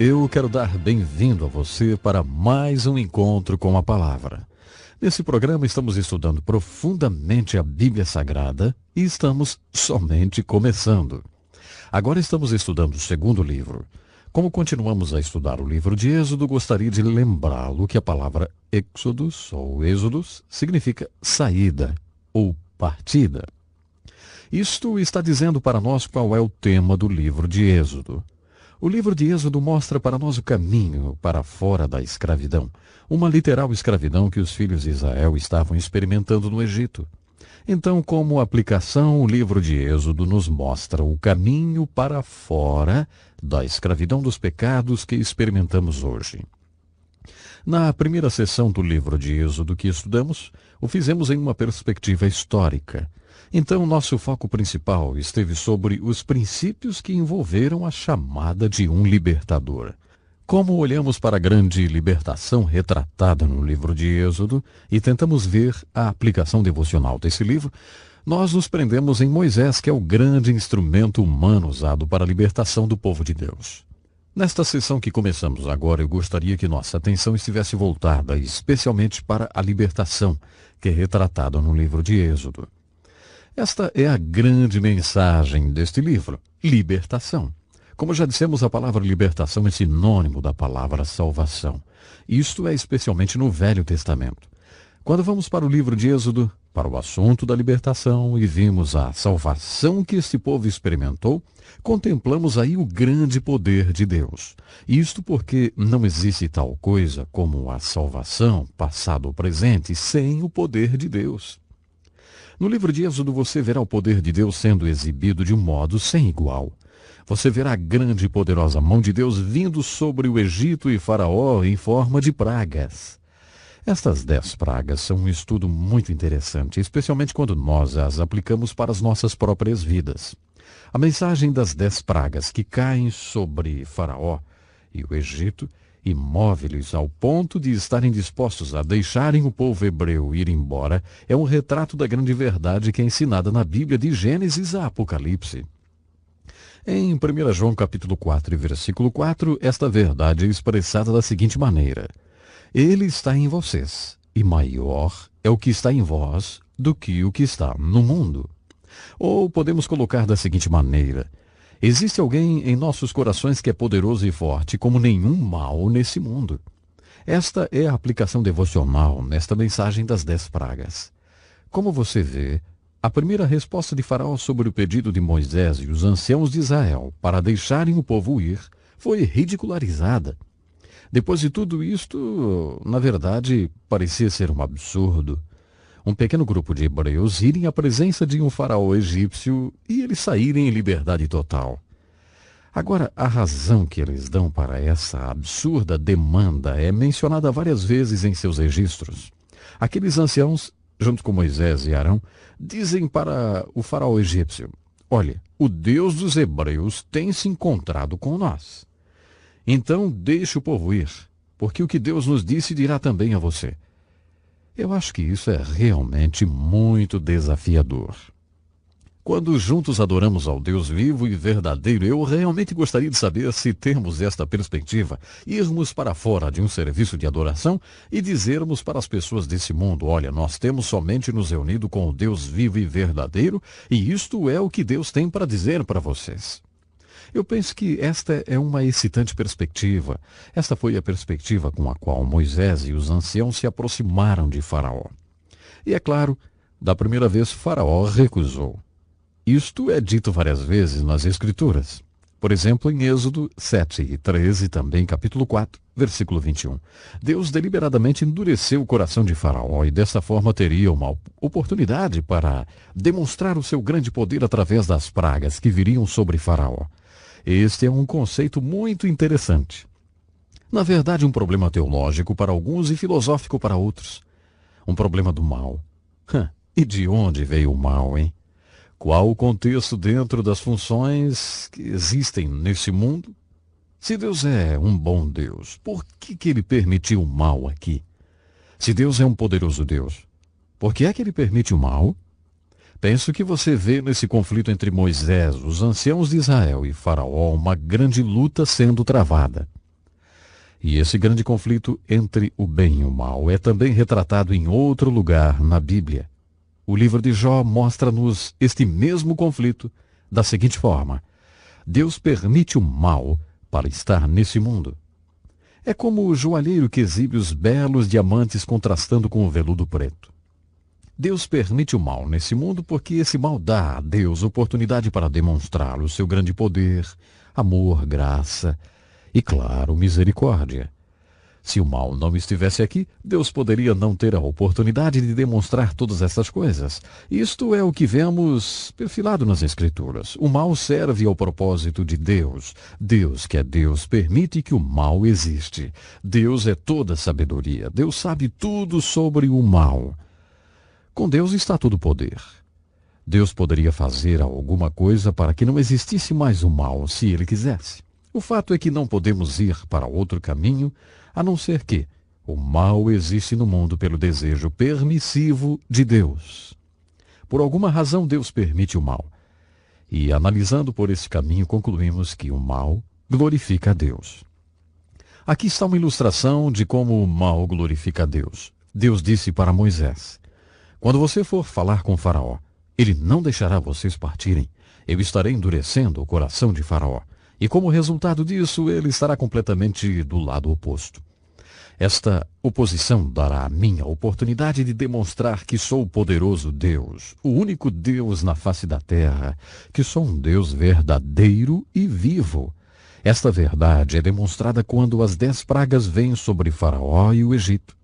Eu quero dar bem-vindo a você para mais um encontro com a palavra. Nesse programa estamos estudando profundamente a Bíblia Sagrada e estamos somente começando. Agora estamos estudando o segundo livro. Como continuamos a estudar o livro de Êxodo, gostaria de lembrá-lo que a palavra Êxodos ou Êxodos significa saída ou partida. Isto está dizendo para nós qual é o tema do livro de Êxodo. O livro de Êxodo mostra para nós o caminho para fora da escravidão, uma literal escravidão que os filhos de Israel estavam experimentando no Egito. Então, como aplicação, o livro de Êxodo nos mostra o caminho para fora da escravidão dos pecados que experimentamos hoje. Na primeira sessão do livro de Êxodo que estudamos, o fizemos em uma perspectiva histórica. Então, nosso foco principal esteve sobre os princípios que envolveram a chamada de um libertador. Como olhamos para a grande libertação retratada no livro de Êxodo e tentamos ver a aplicação devocional desse livro, nós nos prendemos em Moisés, que é o grande instrumento humano usado para a libertação do povo de Deus. Nesta sessão que começamos agora, eu gostaria que nossa atenção estivesse voltada especialmente para a libertação, que é retratada no livro de Êxodo. Esta é a grande mensagem deste livro, libertação. Como já dissemos, a palavra libertação é sinônimo da palavra salvação. Isto é especialmente no Velho Testamento. Quando vamos para o livro de Êxodo, para o assunto da libertação, e vimos a salvação que este povo experimentou, contemplamos aí o grande poder de Deus. Isto porque não existe tal coisa como a salvação, passado ou presente, sem o poder de Deus. No livro de Êxodo você verá o poder de Deus sendo exibido de um modo sem igual. Você verá a grande e poderosa mão de Deus vindo sobre o Egito e Faraó em forma de pragas. Estas 10 pragas são um estudo muito interessante, especialmente quando nós as aplicamos para as nossas próprias vidas. A mensagem das 10 pragas que caem sobre Faraó e o Egito e move-lhes ao ponto de estarem dispostos a deixarem o povo hebreu ir embora, é um retrato da grande verdade que é ensinada na Bíblia de Gênesis a Apocalipse. Em 1 João capítulo 4 e versículo 4, esta verdade é expressada da seguinte maneira: Ele está em vocês, e maior é o que está em vós do que o que está no mundo. Ou podemos colocar da seguinte maneira: existe alguém em nossos corações que é poderoso e forte como nenhum mal nesse mundo. Esta é a aplicação devocional nesta mensagem das 10 pragas. Como você vê, a primeira resposta de Faraó sobre o pedido de Moisés e os anciãos de Israel para deixarem o povo ir foi ridicularizada. Depois de tudo isto, na verdade, parecia ser um absurdo. Um pequeno grupo de hebreus irem à presença de um faraó egípcio e eles saírem em liberdade total. Agora, a razão que eles dão para essa absurda demanda é mencionada várias vezes em seus registros. Aqueles anciãos, junto com Moisés e Arão, dizem para o faraó egípcio: olha, o Deus dos hebreus tem se encontrado com nós. Então deixe o povo ir, porque o que Deus nos disse dirá também a você. Eu acho que isso é realmente muito desafiador. Quando juntos adoramos ao Deus vivo e verdadeiro, eu realmente gostaria de saber se temos esta perspectiva, irmos para fora de um serviço de adoração e dizermos para as pessoas desse mundo: olha, nós temos somente nos reunido com o Deus vivo e verdadeiro, e isto é o que Deus tem para dizer para vocês. Eu penso que esta é uma excitante perspectiva. Esta foi a perspectiva com a qual Moisés e os anciãos se aproximaram de Faraó. E é claro, da primeira vez Faraó recusou. Isto é dito várias vezes nas Escrituras. Por exemplo, em Êxodo 7 e 13, também capítulo 4, versículo 21. Deus deliberadamente endureceu o coração de Faraó e desta forma teria uma oportunidade para demonstrar o seu grande poder através das pragas que viriam sobre Faraó. Este é um conceito muito interessante. Na verdade, um problema teológico para alguns e filosófico para outros. Um problema do mal. E de onde veio o mal, hein? Qual o contexto dentro das funções que existem nesse mundo? Se Deus é um bom Deus, por que ele permitiu o mal aqui? Se Deus é um poderoso Deus, por que é que ele permite o mal? Penso que você vê nesse conflito entre Moisés, os anciãos de Israel e Faraó uma grande luta sendo travada. E esse grande conflito entre o bem e o mal é também retratado em outro lugar na Bíblia. O livro de Jó mostra-nos este mesmo conflito da seguinte forma: Deus permite o mal para estar nesse mundo. É como o joalheiro que exibe os belos diamantes contrastando com o veludo preto. Deus permite o mal nesse mundo porque esse mal dá a Deus oportunidade para demonstrar o seu grande poder, amor, graça e, claro, misericórdia. Se o mal não estivesse aqui, Deus poderia não ter a oportunidade de demonstrar todas essas coisas. Isto é o que vemos perfilado nas Escrituras. O mal serve ao propósito de Deus. Deus, que é Deus, permite que o mal existe. Deus é toda sabedoria. Deus sabe tudo sobre o mal. Com Deus está todo o poder. Deus poderia fazer alguma coisa para que não existisse mais o mal, se Ele quisesse. O fato é que não podemos ir para outro caminho, a não ser que o mal existe no mundo pelo desejo permissivo de Deus. Por alguma razão, Deus permite o mal. E, analisando por esse caminho, concluímos que o mal glorifica a Deus. Aqui está uma ilustração de como o mal glorifica a Deus. Deus disse para Moisés: quando você for falar com Faraó, ele não deixará vocês partirem. Eu estarei endurecendo o coração de Faraó. E como resultado disso, ele estará completamente do lado oposto. Esta oposição dará a mim a oportunidade de demonstrar que sou o poderoso Deus, o único Deus na face da terra, que sou um Deus verdadeiro e vivo. Esta verdade é demonstrada quando as 10 pragas vêm sobre Faraó e o Egito.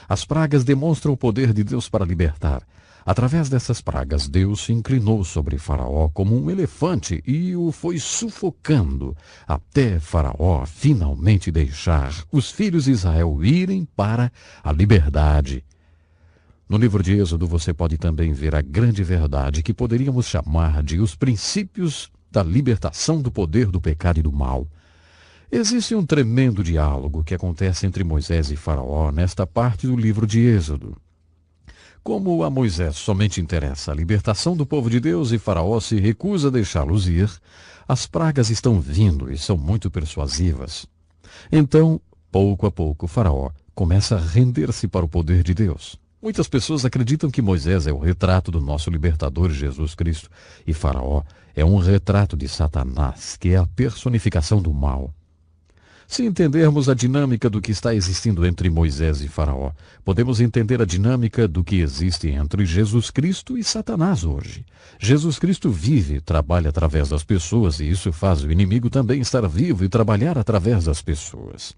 As pragas demonstram o poder de Deus para libertar. Através dessas pragas, Deus se inclinou sobre Faraó como um elefante e o foi sufocando, até Faraó finalmente deixar os filhos de Israel irem para a liberdade. No livro de Êxodo você pode também ver a grande verdade que poderíamos chamar de os princípios da libertação do poder do pecado e do mal. Existe um tremendo diálogo que acontece entre Moisés e Faraó nesta parte do livro de Êxodo. Como a Moisés somente interessa a libertação do povo de Deus e Faraó se recusa a deixá-los ir, as pragas estão vindo e são muito persuasivas. Então, pouco a pouco, Faraó começa a render-se para o poder de Deus. Muitas pessoas acreditam que Moisés é o retrato do nosso libertador Jesus Cristo e Faraó é um retrato de Satanás, que é a personificação do mal. Se entendermos a dinâmica do que está existindo entre Moisés e Faraó, podemos entender a dinâmica do que existe entre Jesus Cristo e Satanás hoje. Jesus Cristo vive e trabalha através das pessoas, e isso faz o inimigo também estar vivo e trabalhar através das pessoas.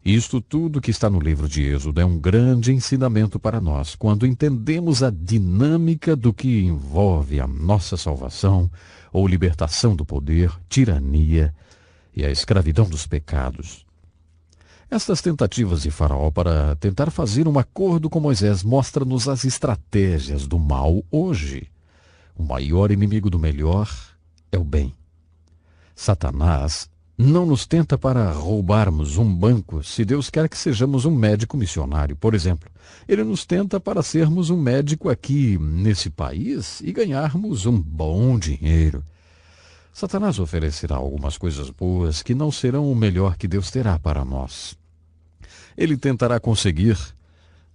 Isto tudo que está no livro de Êxodo é um grande ensinamento para nós, quando entendemos a dinâmica do que envolve a nossa salvação ou libertação do poder, tirania e a escravidão dos pecados. Estas tentativas de Faraó para tentar fazer um acordo com Moisés mostram-nos as estratégias do mal hoje. O maior inimigo do melhor é o bem. Satanás não nos tenta para roubarmos um banco se Deus quer que sejamos um médico missionário, por exemplo. Ele nos tenta para sermos um médico aqui nesse país e ganharmos um bom dinheiro. Satanás oferecerá algumas coisas boas que não serão o melhor que Deus terá para nós. Ele tentará conseguir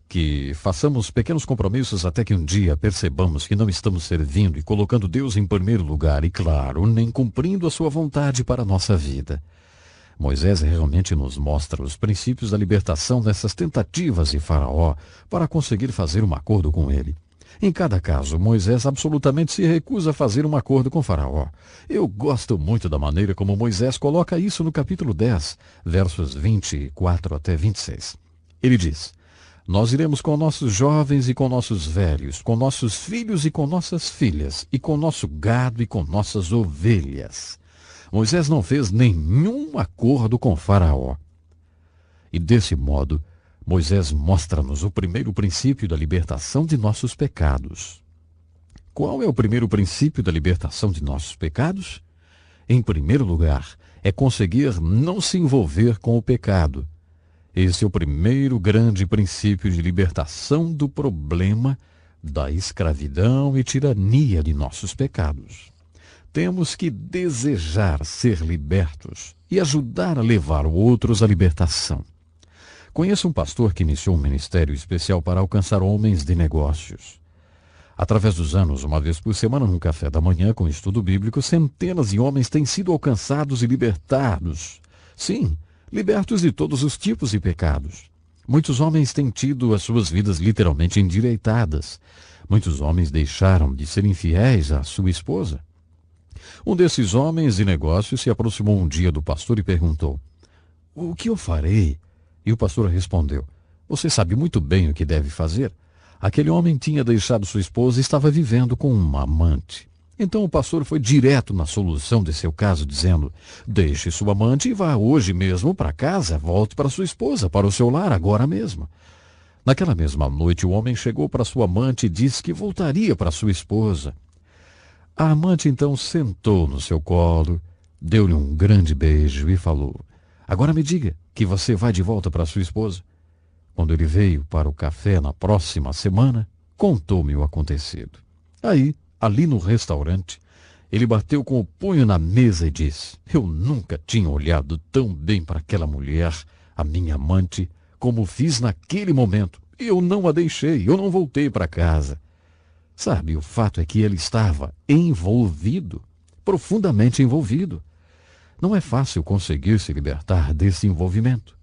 que façamos pequenos compromissos até que um dia percebamos que não estamos servindo e colocando Deus em primeiro lugar e, claro, nem cumprindo a sua vontade para a nossa vida. Moisés realmente nos mostra os princípios da libertação dessas tentativas de Faraó para conseguir fazer um acordo com ele. Em cada caso, Moisés absolutamente se recusa a fazer um acordo com Faraó. Eu gosto muito da maneira como Moisés coloca isso no capítulo 10, versos 24 até 26. Ele diz: nós iremos com nossos jovens e com nossos velhos, com nossos filhos e com nossas filhas, e com nosso gado e com nossas ovelhas. Moisés não fez nenhum acordo com Faraó. E desse modo, Moisés mostra-nos o primeiro princípio da libertação de nossos pecados. Qual é o primeiro princípio da libertação de nossos pecados? Em primeiro lugar, é conseguir não se envolver com o pecado. Esse é o primeiro grande princípio de libertação do problema da escravidão e tirania de nossos pecados. temos que desejar ser libertos e ajudar a levar outros à libertação. Conheço um pastor que iniciou um ministério especial para alcançar homens de negócios. Através dos anos, uma vez por semana, num café da manhã com estudo bíblico, centenas de homens têm sido alcançados e libertados. Sim, libertos de todos os tipos de pecados. Muitos homens têm tido as suas vidas literalmente endireitadas. Muitos homens deixaram de ser infiéis à sua esposa. Um desses homens de negócios se aproximou um dia do pastor e perguntou: "O que eu farei?" E o pastor respondeu: "Você sabe muito bem o que deve fazer." Aquele homem tinha deixado sua esposa e estava vivendo com uma amante. Então o pastor foi direto na solução de seu caso, dizendo: "Deixe sua amante e vá hoje mesmo para casa, volte para sua esposa, para o seu lar, agora mesmo." Naquela mesma noite, o homem chegou para sua amante e disse que voltaria para sua esposa. A amante então sentou no seu colo, deu-lhe um grande beijo e falou: "Agora me diga que você vai de volta para sua esposa." Quando ele veio para o café na próxima semana, contou-me o acontecido. Aí, ali no restaurante, ele bateu com o punho na mesa e disse: "Eu nunca tinha olhado tão bem para aquela mulher, a minha amante, como fiz naquele momento. Eu não a deixei, eu não voltei para casa." Sabe, o fato é que ele estava envolvido, profundamente envolvido. Não é fácil conseguir se libertar desse envolvimento.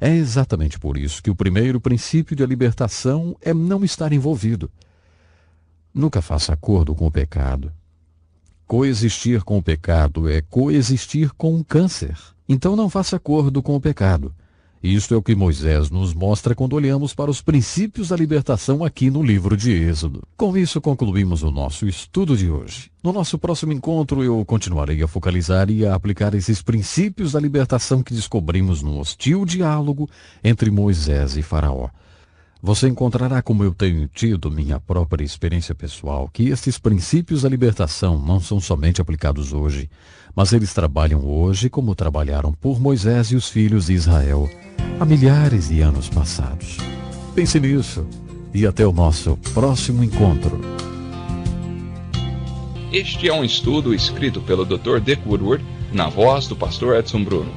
É exatamente por isso que o primeiro princípio de libertação é não estar envolvido. Nunca faça acordo com o pecado. Coexistir com o pecado é coexistir com um câncer. Então não faça acordo com o pecado. Isto é o que Moisés nos mostra quando olhamos para os princípios da libertação aqui no livro de Êxodo. Com isso concluímos o nosso estudo de hoje. No nosso próximo encontro eu continuarei a focalizar e a aplicar esses princípios da libertação que descobrimos no hostil diálogo entre Moisés e Faraó. Você encontrará, como eu tenho tido minha própria experiência pessoal, que estes princípios da libertação não são somente aplicados hoje, mas eles trabalham hoje como trabalharam por Moisés e os filhos de Israel há milhares de anos passados. Pense nisso e até o nosso próximo encontro. Este é um estudo escrito pelo Dr. Dick Woodward, na voz do pastor Edson Bruno.